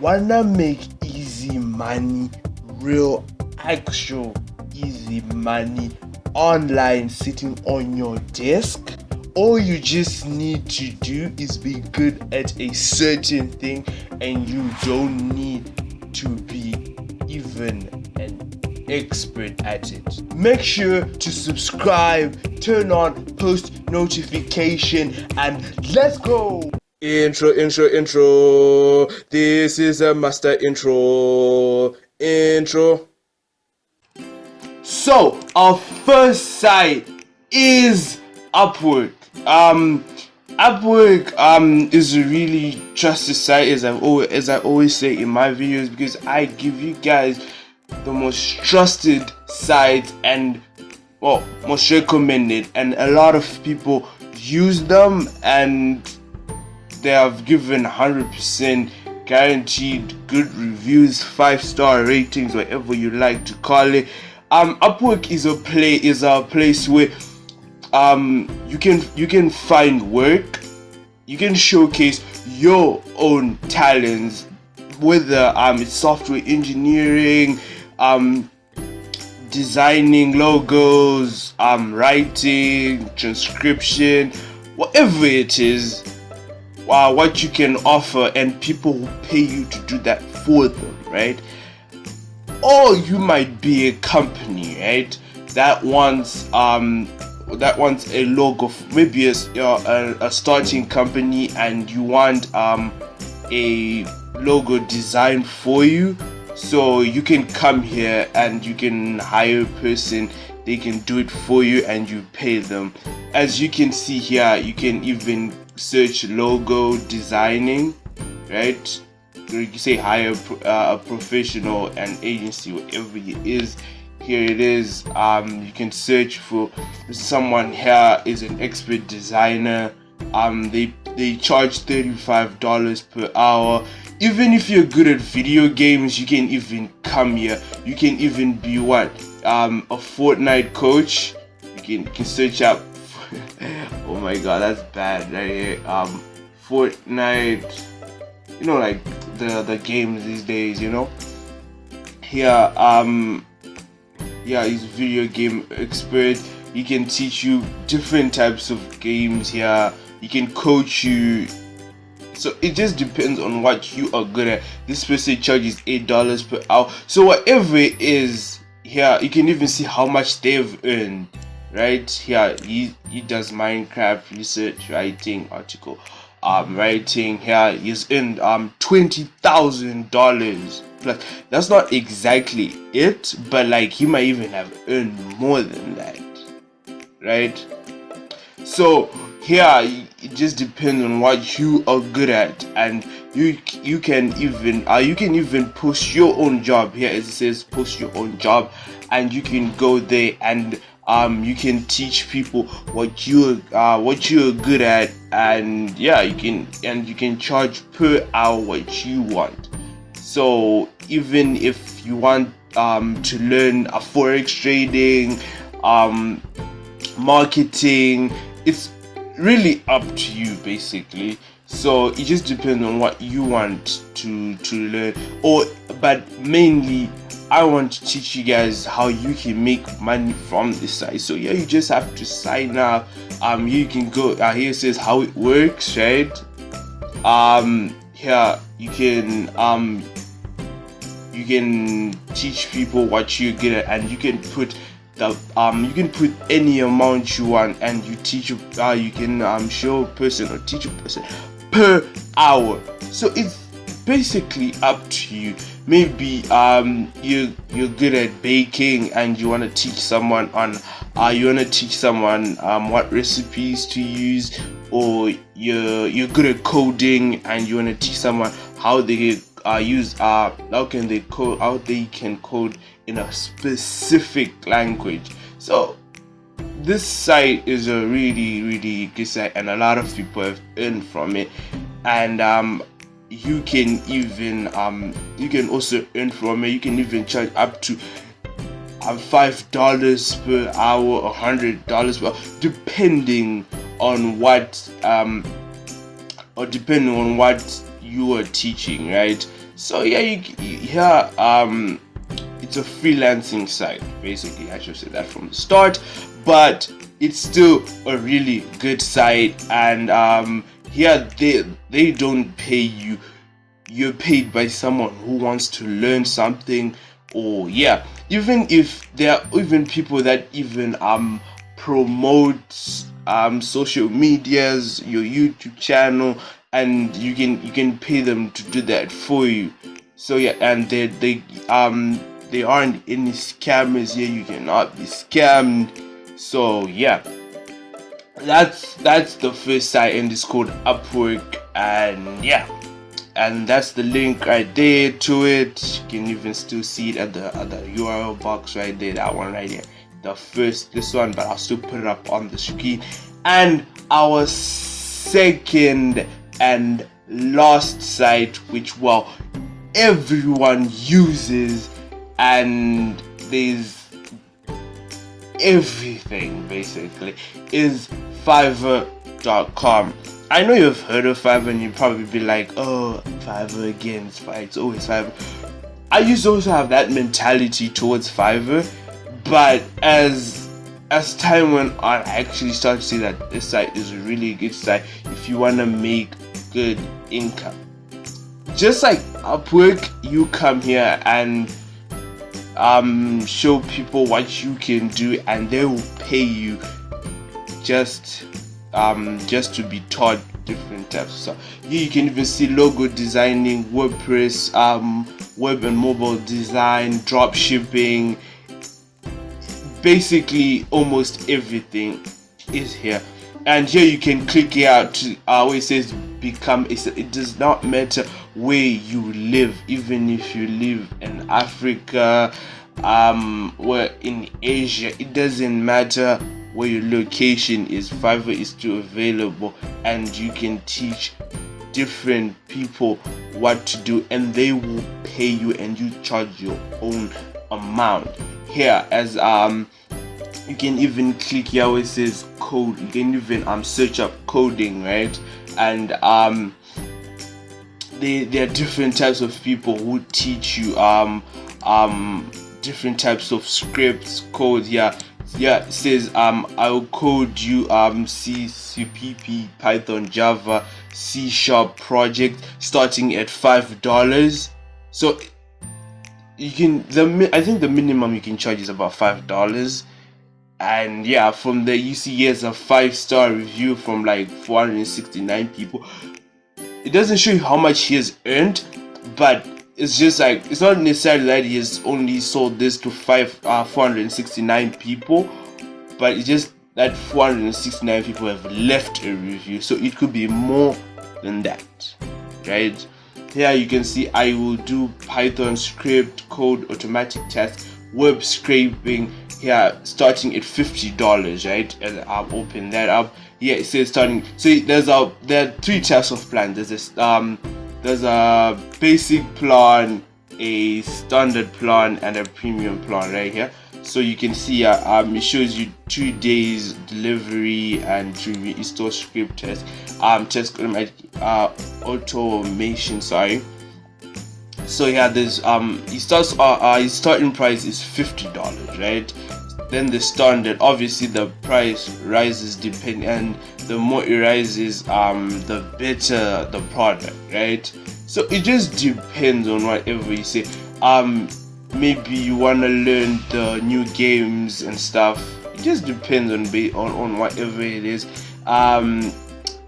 Wanna make easy money, real actual easy money online sitting on your desk? All you just need to do is be good at a certain thing, and you don't need to be even an expert at it. Make sure to subscribe, turn on post notification, and let's go. Intro. This is a master intro. So our first site is Upwork. Upwork is a really trusted site, as I always say in my videos, because I give you guys the most trusted site and most recommended, and a lot of people use them and they have given 100% guaranteed good reviews, 5-star ratings, whatever you like to call it. Upwork is a place where you can find work, you can showcase your own talents, whether it's software engineering, designing logos, writing, transcription, whatever it is. What you can offer, and people will pay you to do that for them, right? Or you might be a company, right, that wants a logo, maybe a starting company, and you want a logo designed for you. So you can come here and you can hire a person, they can do it for you, and you pay them. As you can see here, you can even search logo designing, right? You say hire a professional, an agency, whatever it is. Here it is. You can search for someone here is an expert designer. They charge $35 per hour. Even if you're good at video games, you can even come here. You can even be a Fortnite coach. You can search up. Oh my god, that's bad right here. Fortnite, like the games these days, Here, he's a video game expert. He can teach you different types of games here. He can coach you. So it just depends on what you are good at. This person charges $8 per hour. So whatever it is, here you can even see how much they've earned. Right here, he does Minecraft research, writing, article, writing. Here he's earned $20,000 plus. That's not exactly it, but like he might even have earned more than that, right? So here it just depends on what you are good at, and you can even post your own job. Here as it says post your own job, and you can go there and you can teach people what you're good at, and you can charge per hour what you want. So even if you want to learn forex trading, marketing, it's really up to you basically. So it just depends on what you want to learn, but mainly I want to teach you guys how you can make money from this site. So you just have to sign up. You can go here it says how it works, right? Here you can teach people what you're good at, and you can put any amount you want, and you can show a person or teach a person per hour. So it's basically up to you. Maybe you're good at baking and you want to teach someone what recipes to use, or you're good at coding and you want to teach someone how they can code in a specific language. So this site is a really good site, and a lot of people have earned from it. And you can also earn from it. You can even charge up to $5 per hour or $100 per hour, depending on what you are teaching, right? So yeah, here it's a freelancing site basically. I should say that from the start, but it's still a really good site. And here they don't pay you. You're paid by someone who wants to learn something. Or yeah, even if there are even people that even promote social medias, your YouTube channel, and you can pay them to do that for you. So yeah, and they aren't any scammers here. You cannot be scammed. So yeah, that's the first site, and it's called Upwork. And yeah, and that's the link right there to it. You can even still see it at the URL box right there, that one right there, this one, but I'll still put it up on the screen. And our second and last site, which everyone uses, and there's everything basically, is Fiverr.com. I know you've heard of Fiverr, and you'd probably be like, oh, Fiverr again, it's always Fiverr. I used to also have that mentality towards Fiverr, but as time went on, I actually started to see that this site is a really good site if you want to make good income. Just like Upwork, you come here and show people what you can do, and they will pay you just to be taught different types of stuff. Here you can even see logo designing, WordPress, web and mobile design, drop shipping. Basically almost everything is here. And here you can click here to where it says become. It does not matter where you live, even if you live in Africa, or in Asia, it doesn't matter where your location is. Fiverr is still available, and you can teach different people what to do, and they will pay you, and you charge your own amount. Here, as you can even click here where it says code. You can even search up coding, right? And there are different types of people who teach you different types of scripts, code. Yeah, it says I'll code you C, CPP, Python, Java, C# project starting at $5. So you can I think the minimum you can charge is about $5. And yeah, from there you see here's a 5-star review from like 469 people. It doesn't show you how much he has earned, but it's just like, it's not necessarily that he has only sold this to 469 people, but it's just that 469 people have left a review, so it could be more than that, right? Here you can see I will do Python script, code, automatic tasks, web scraping. Here starting at $50, right? And I'll open that up. Here it says starting. So there are 3 types of plans. There's a basic plan, a standard plan, and a premium plan right here. So you can see it shows you 2 days delivery and 2 restore script test, test automation. Sorry. So yeah, there's his starting price is $50, right? Then the standard, obviously the price rises depending, and the more it rises, the better the product, right? So it just depends on whatever you say. Maybe you wanna learn the new games and stuff. It just depends on whatever it is.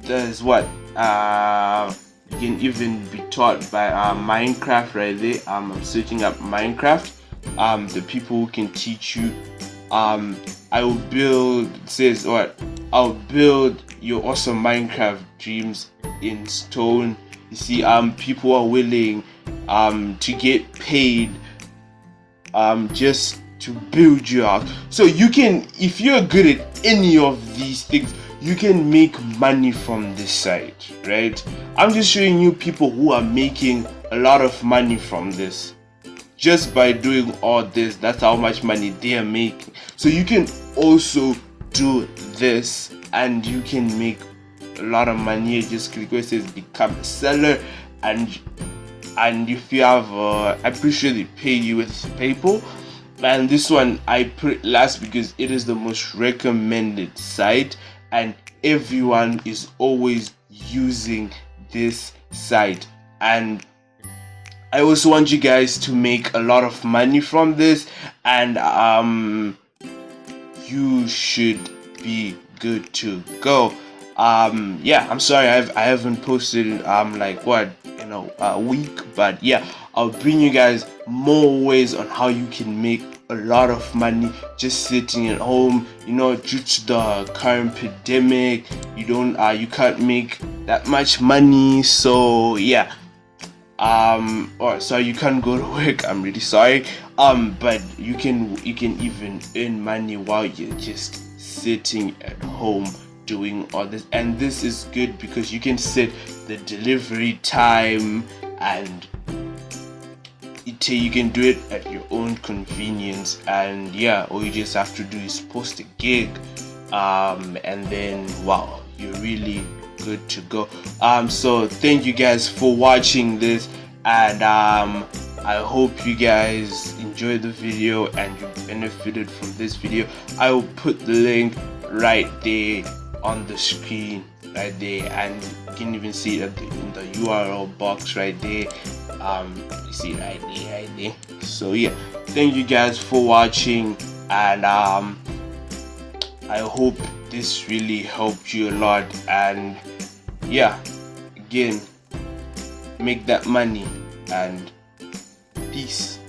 There's what you can even be taught by Minecraft right there. I'm searching up Minecraft. The people who can teach you. I will build, it says what? I'll build your awesome Minecraft dreams in stone. You see, people are willing to get paid just to build you out. So you can, if you're good at any of these things, you can make money from this site, right? I'm just showing you people who are making a lot of money from this. Just by doing all this, that's how much money they are making. So you can also do this and you can make a lot of money. Just click where it says become a seller, and if you have I'm pretty sure they pay you with PayPal. And this one I put it last because it is the most recommended site, and everyone is always using this site. And I also want you guys to make a lot of money from this, and you should be good to go. Yeah, I'm sorry I haven't posted like what, a week, but yeah, I'll bring you guys more ways on how you can make a lot of money just sitting at home. Due to the current pandemic, you can't make that much money, so yeah. Or sorry, you can't go to work. I'm really sorry. But you can even earn money while you're just sitting at home doing all this. And this is good because you can set the delivery time, and you can do it at your own convenience. And yeah, all you just have to do is post a gig, and then wow, you're really good to go. So thank you guys for watching this, and I hope you guys enjoyed the video and you benefited from this video. I will put the link right there on the screen, right there, and you can even see it in the URL box right there. You see right there. So yeah, thank you guys for watching, and I hope this really helped you a lot. And yeah, again, make that money, and peace.